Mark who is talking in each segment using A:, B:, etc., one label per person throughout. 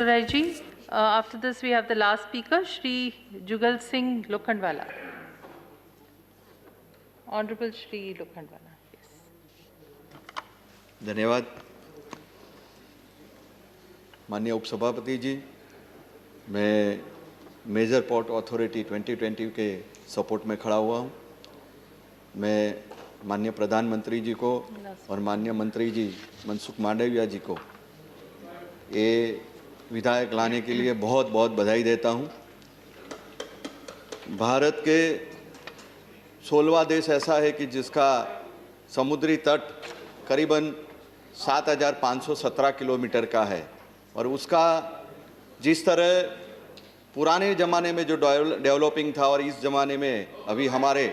A: Rai ji. After this, we have the last speaker, Shri Jugal Singh Lokhandwala. Honorable Shri Lokhandwala. Yes.
B: धन्यवाद माननीय उपसभापति जी। मैं major port authority 2020 के support में खड़ा हुआ हूँ। मैं माननीय प्रधानमंत्री जी को और माननीय मंत्री जी मनसुख मांडविया जी को ये विधायक लाने के लिए बहुत बहुत बधाई देता हूँ। भारत के 16वां देश ऐसा है कि जिसका समुद्री तट करीबन 7,517 किलोमीटर का है और उसका जिस तरह पुराने ज़माने में जो डेवलपिंग था और इस ज़माने में अभी हमारे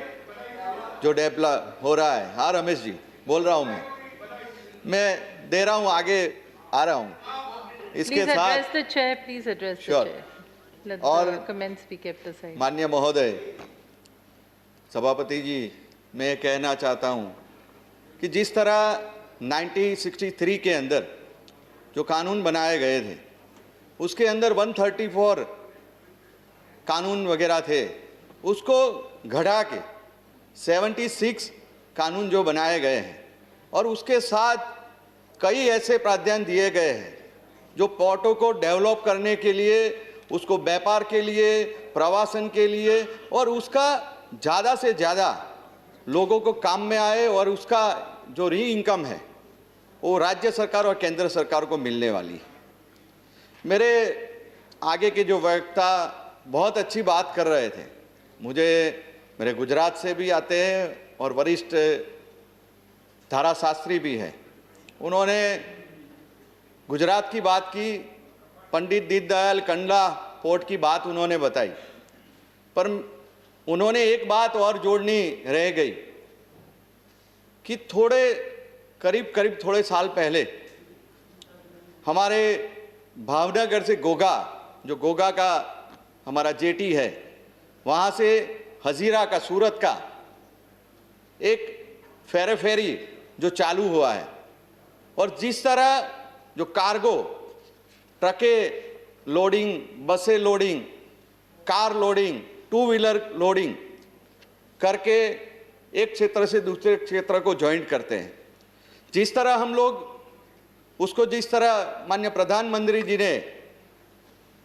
B: जो डेवलप हो रहा है। हाँ रमेश जी बोल रहा हूँ, मैं दे रहा हूँ, आगे आ रहा हूँ। इसके साथ और माननीय महोदय सभापति जी, मैं कहना चाहता हूँ कि जिस तरह 1963 के अंदर जो कानून बनाए गए थे उसके अंदर 134 कानून वगैरह थे, उसको घटा के 76 कानून जो बनाए गए हैं और उसके साथ कई ऐसे प्रावधान दिए गए हैं जो पोर्टों को डेवलप करने के लिए, उसको व्यापार के लिए, प्रवासन के लिए और उसका ज़्यादा से ज़्यादा लोगों को काम में आए और उसका जो री इनकम है वो राज्य सरकार और केंद्र सरकार को मिलने वाली है। मेरे आगे के जो वक्ता बहुत अच्छी बात कर रहे थे, मेरे गुजरात से भी आते हैं और वरिष्ठ धाराशास्त्री भी हैं। उन्होंने गुजरात की बात की, पंडित दीनदयाल कंडला पोर्ट की बात उन्होंने बताई, पर उन्होंने एक बात और जोड़नी रह गई कि थोड़े साल पहले हमारे भावनगर से जो गोगा का हमारा जेटी है, वहाँ से हजीरा का, सूरत का एक फेरी जो चालू हुआ है और जिस तरह जो कार्गो, ट्रकें लोडिंग, बसें loading, car loading, two wheeler loading करके एक क्षेत्र से दूसरे क्षेत्र को जॉइंट करते हैं, जिस तरह हम लोग उसको जिस तरह माननीय प्रधानमंत्री जी ने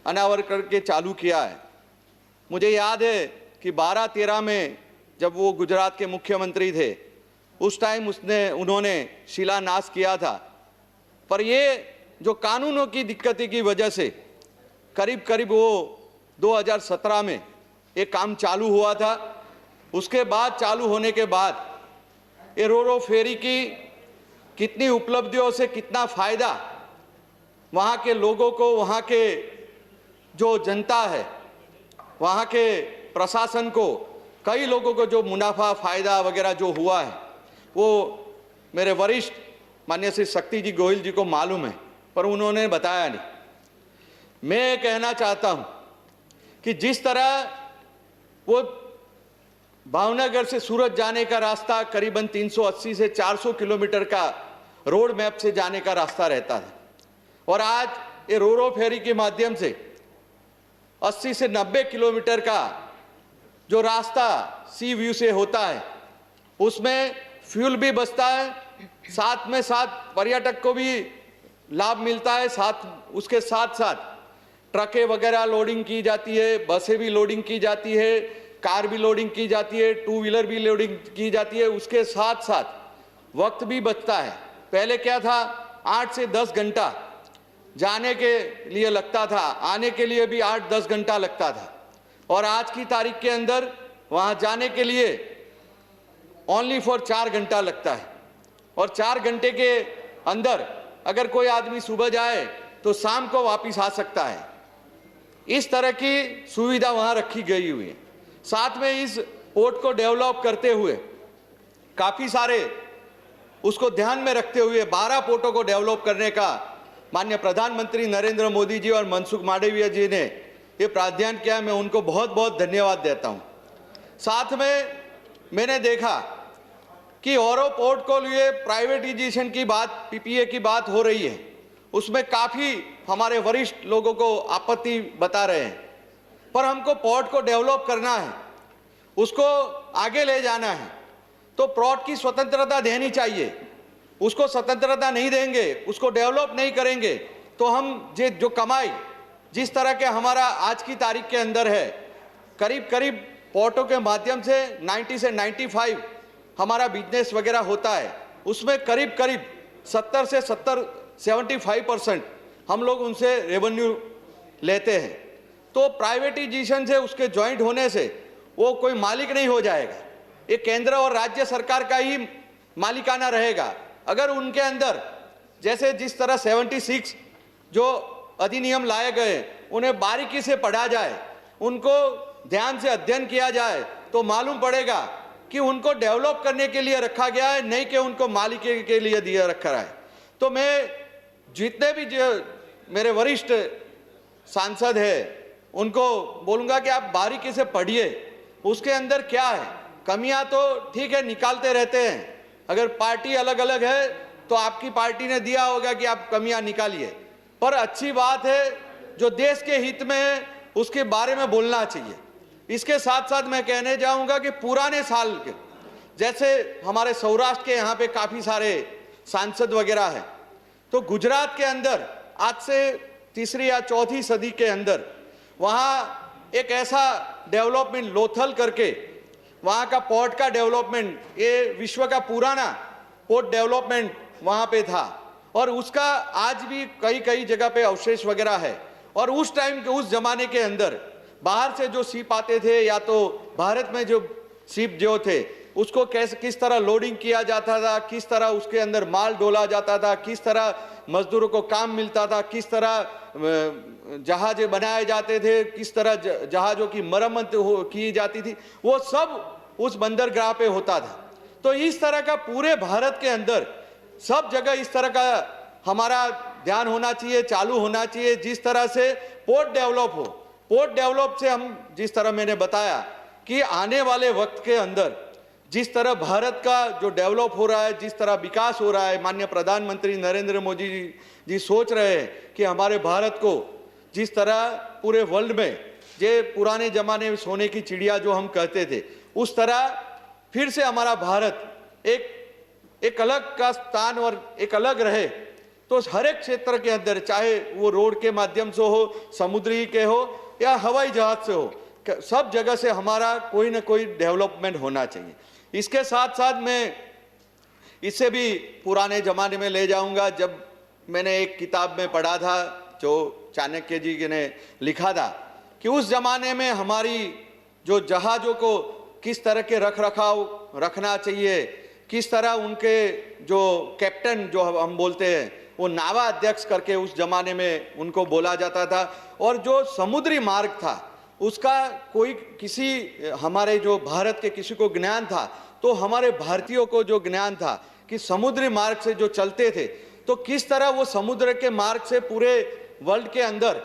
B: अनावर करके चालू किया है। मुझे याद है कि 12-13 में जब वो गुजरात के मुख्यमंत्री थे उस टाइम उन्होंने शिलान्यास किया था, पर ये जो कानूनों की दिक्कत की वजह से करीब वो 2017 में एक काम चालू हुआ था। उसके बाद चालू होने के बाद ये रो फेरी की कितनी उपलब्धियों से कितना फ़ायदा वहाँ के लोगों को, वहाँ के जो जनता है, वहाँ के प्रशासन को, कई लोगों को जो मुनाफा फ़ायदा वगैरह जो हुआ है वो मेरे वरिष्ठ माननीय श्री शक्ति जी गोहिल जी को मालूम है, पर उन्होंने बताया नहीं। मैं कहना चाहता हूँ कि जिस तरह वो भावनगर से सूरत जाने का रास्ता करीबन 380 से 400 किलोमीटर का रोड मैप से जाने का रास्ता रहता था और आज ये रो फेरी के माध्यम से 80 से 90 किलोमीटर का जो रास्ता सी व्यू से होता है, उसमें फ्यूल भी बचता है, साथ में साथ पर्यटक को भी लाभ मिलता है, उसके साथ साथ ट्रकें वगैरह लोडिंग की जाती है, बसें भी लोडिंग की जाती है, कार भी लोडिंग की जाती है, टू व्हीलर भी लोडिंग की जाती है। उसके साथ साथ वक्त भी बचता है। पहले क्या था, 8 से 10 घंटा जाने के लिए लगता था, आने के लिए भी 8-10 घंटा लगता था और आज की तारीख के अंदर वहाँ जाने के लिए ओनली फॉर 4 घंटा लगता है और 4 घंटे के अंदर अगर कोई आदमी सुबह जाए तो शाम को वापस आ सकता है। इस तरह की सुविधा वहाँ रखी गई हुई है। साथ में इस पोर्ट को डेवलप करते हुए काफ़ी सारे उसको ध्यान में रखते हुए 12 पोर्टों को डेवलप करने का माननीय प्रधानमंत्री नरेंद्र मोदी जी और मनसुख मांडविया जी ने ये प्रावधान किया। मैं उनको बहुत बहुत धन्यवाद देता हूँ। साथ में मैंने देखा कि औरों पोर्ट को लिए प्राइवेटाइजेशन की बात, पीपीए की बात हो रही है उसमें काफ़ी हमारे वरिष्ठ लोगों को आपत्ति बता रहे हैं, पर हमको पोर्ट को डेवलप करना है, उसको आगे ले जाना है, तो पोर्ट की स्वतंत्रता देनी चाहिए। उसको स्वतंत्रता नहीं देंगे, उसको डेवलप नहीं करेंगे, तो हम जो कमाई जिस तरह के हमारा आज की तारीख के अंदर है, करीब करीब पोर्टों के माध्यम से 90 से 95 हमारा बिजनेस वगैरह होता है, उसमें करीब करीब 70 से 75% हम लोग उनसे रेवेन्यू लेते हैं। तो प्राइवेटाइजेशन से, उसके ज्वाइंट होने से वो कोई मालिक नहीं हो जाएगा, ये केंद्र और राज्य सरकार का ही मालिकाना रहेगा। अगर उनके अंदर जैसे जिस तरह 76 जो अधिनियम लाए गए उन्हें बारीकी से पढ़ा जाए, उनको ध्यान से अध्ययन किया जाए, तो मालूम पड़ेगा कि उनको डेवलप करने के लिए रखा गया है, नहीं कि उनको मालिकी के लिए दिया रखा है। तो मैं जितने भी जो मेरे वरिष्ठ सांसद हैं उनको बोलूँगा कि आप बारीकी से पढ़िए, उसके अंदर क्या है। कमियां तो ठीक है निकालते रहते हैं, अगर पार्टी अलग अलग है तो आपकी पार्टी ने दिया होगा कि आप कमियां निकालिए, पर अच्छी बात है जो देश के हित में है उसके बारे में बोलना चाहिए। इसके साथ साथ मैं कहने जाऊंगा कि पुराने साल के जैसे हमारे सौराष्ट्र के यहाँ पे काफ़ी सारे सांसद वगैरह हैं, तो गुजरात के अंदर आज से 3री या 4थी सदी के अंदर वहाँ एक ऐसा डेवलपमेंट लोथल करके वहाँ का पोर्ट का डेवलपमेंट, ये विश्व का पुराना पोर्ट डेवलपमेंट वहाँ पे था, और उसका आज भी कई कई जगह पे अवशेष वगैरह है। और उस टाइम के उस जमाने के अंदर बाहर से जो शिप आते थे या तो भारत में जो शिप जो थे उसको कैसे किस तरह लोडिंग किया जाता था, किस तरह उसके अंदर माल डोला जाता था, किस तरह मजदूरों को काम मिलता था, किस तरह जहाजें बनाए जाते थे, किस तरह जहाज़ों की मरम्मत की जाती थी, वो सब उस बंदरगाह पे होता था। तो इस तरह का पूरे भारत के अंदर सब जगह इस तरह का हमारा ध्यान होना चाहिए, चालू होना चाहिए, जिस तरह से पोर्ट डेवलप हो। पोर्ट डेवलप से हम जिस तरह मैंने बताया कि आने वाले वक्त के अंदर जिस तरह भारत का जो डेवलप हो रहा है, जिस तरह विकास हो रहा है, माननीय प्रधानमंत्री नरेंद्र मोदी जी सोच रहे हैं कि हमारे भारत को जिस तरह पूरे वर्ल्ड में जे पुराने ज़माने में सोने की चिड़िया जो हम कहते थे, उस तरह फिर से हमारा भारत एक अलग का स्थान और एक अलग रहे। तो हर एक क्षेत्र के अंदर, चाहे वो रोड के माध्यम से हो, समुद्री के हो या हवाई जहाज से हो, सब जगह से हमारा कोई ना कोई डेवलपमेंट होना चाहिए। इसके साथ साथ मैं इससे भी पुराने ज़माने में ले जाऊंगा। जब मैंने एक किताब में पढ़ा था जो चाणक्य जी ने लिखा था कि उस ज़माने में हमारी जो जहाज़ों को किस तरह के रख रखाव रखना चाहिए, किस तरह उनके जो कैप्टन जो हम बोलते हैं वो नावा अध्यक्ष करके उस ज़माने में उनको बोला जाता था, और जो समुद्री मार्ग था उसका कोई किसी हमारे जो भारत के किसी को ज्ञान था, तो हमारे भारतीयों को जो ज्ञान था कि समुद्री मार्ग से जो चलते थे तो किस तरह वो समुद्र के मार्ग से पूरे वर्ल्ड के अंदर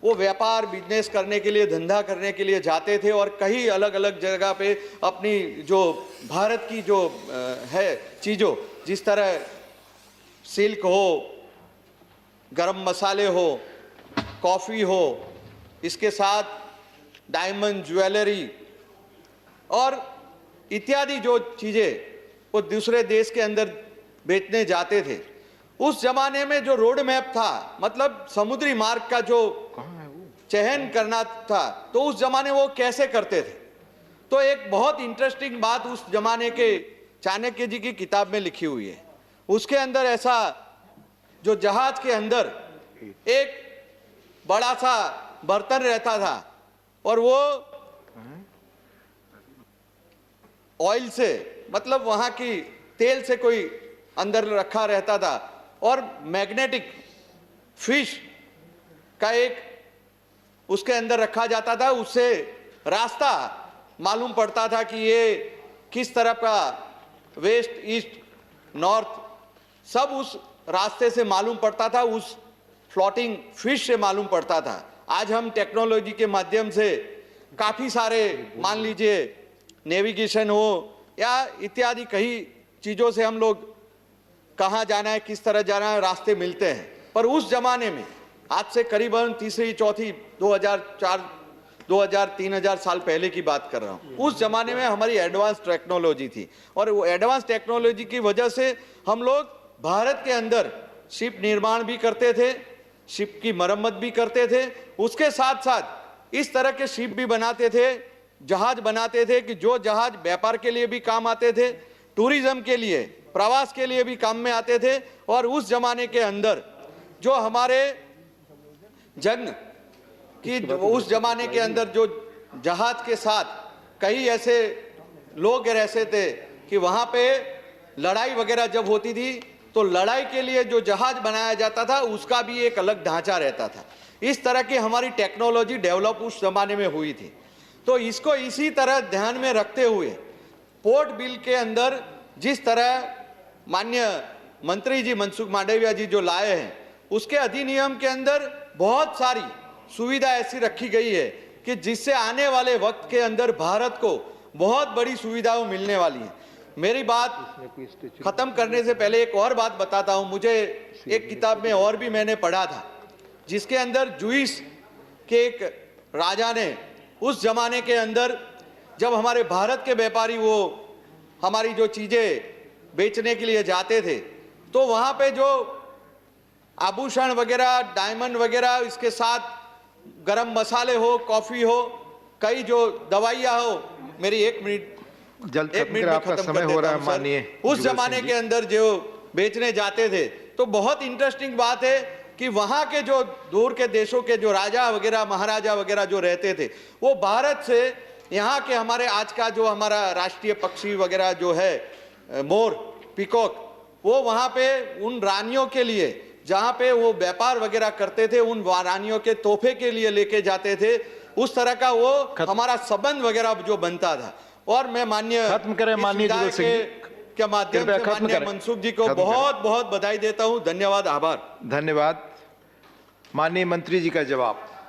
B: वो व्यापार बिजनेस करने के लिए, धंधा करने के लिए जाते थे, और कई अलग अलग जगह पे अपनी जो भारत की जो है चीज़ों, जिस तरह सिल्क हो, गरम मसाले हो, कॉफ़ी हो, इसके साथ डायमंड ज्वेलरी और इत्यादि जो चीज़ें वो दूसरे देश के अंदर बेचने जाते थे। उस जमाने में जो रोड मैप था, मतलब समुद्री मार्ग का जो चयन करना था, तो उस जमाने वो कैसे करते थे। तो एक बहुत इंटरेस्टिंग बात उस जमाने के चाणक्य जी की किताब में लिखी हुई है। उसके अंदर ऐसा जो जहाज के अंदर एक बड़ा सा बर्तन रहता था और वो ऑयल से, मतलब वहाँ की तेल से कोई अंदर रखा रहता था, और मैग्नेटिक फिश का एक उसके अंदर रखा जाता था। उससे रास्ता मालूम पड़ता था कि ये किस तरफ का, वेस्ट ईस्ट नॉर्थ, सब उस रास्ते से मालूम पड़ता था, उस फ्लोटिंग फिश से मालूम पड़ता था। आज हम टेक्नोलॉजी के माध्यम से काफ़ी सारे, मान लीजिए नेविगेशन हो या इत्यादि कई चीज़ों से हम लोग कहाँ जाना है, किस तरह जाना है, रास्ते मिलते हैं। पर उस जमाने में आज से करीबन तीसरी चौथी 2000-3000 साल पहले की बात कर रहा हूँ। उस जमाने में हमारी एडवांस टेक्नोलॉजी थी और वो एडवांस टेक्नोलॉजी की वजह से हम लोग भारत के अंदर शिप निर्माण भी करते थे, शिप की मरम्मत भी करते थे, उसके साथ साथ इस तरह के शिप भी बनाते थे, जहाज बनाते थे कि जो जहाज व्यापार के लिए भी काम आते थे, टूरिज्म के लिए, प्रवास के लिए भी काम में आते थे। और उस जमाने के अंदर जो हमारे जंग कि उस जमाने के अंदर जो जहाज के साथ कई ऐसे लोग रहते थे कि वहाँ पे लड़ाई वगैरह जब होती थी तो लड़ाई के लिए जो जहाज बनाया जाता था उसका भी एक अलग ढांचा रहता था। इस तरह की हमारी टेक्नोलॉजी डेवलप उस जमाने में हुई थी। तो इसको इसी तरह ध्यान में रखते हुए पोर्ट बिल के अंदर जिस तरह माननीय मंत्री जी मनसुख मांडविया जी जो लाए हैं, उसके अधिनियम के अंदर बहुत सारी सुविधा ऐसी रखी गई है कि जिससे आने वाले वक्त के अंदर भारत को बहुत बड़ी सुविधाएं मिलने वाली हैं। मेरी बात खत्म करने से पहले एक और बात बताता हूं। मुझे एक किताब में और भी मैंने पढ़ा था जिसके अंदर जुइस के एक राजा ने उस जमाने के अंदर जब हमारे भारत के व्यापारी वो हमारी जो चीजें बेचने के लिए जाते थे तो वहां पे जो आभूषण वगैरह, डायमंड वगैरह, इसके साथ गरम मसाले हो, कॉफी हो, कई जो दवाइयाँ हो, मेरी एक मिनट में
C: आपका समय हो रहा है माननीय।
B: उस जमाने के अंदर जो बेचने जाते थे तो बहुत इंटरेस्टिंग बात है कि वहाँ के जो दूर के देशों के जो राजा वगैरह, महाराजा वगैरह जो रहते थे वो भारत से यहाँ के हमारे आज का जो हमारा राष्ट्रीय पक्षी वगैरह जो है मोर, पीकॉक, वो वहाँ पे उन रानियों के लिए जहाँ पे वो व्यापार वगैरह करते थे उन रानियों के तोहफे के लिए लेके जाते थे। उस तरह का वो हमारा संबंध वगैरह जो बनता था। और मैं माननीय
C: खत्म करें माननीय जुगल सिंह जी
B: के माध्यम से माननीय मनसुख जी को बहुत बहुत बधाई देता हूँ। धन्यवाद, आभार।
C: धन्यवाद। माननीय मंत्री जी का जवाब।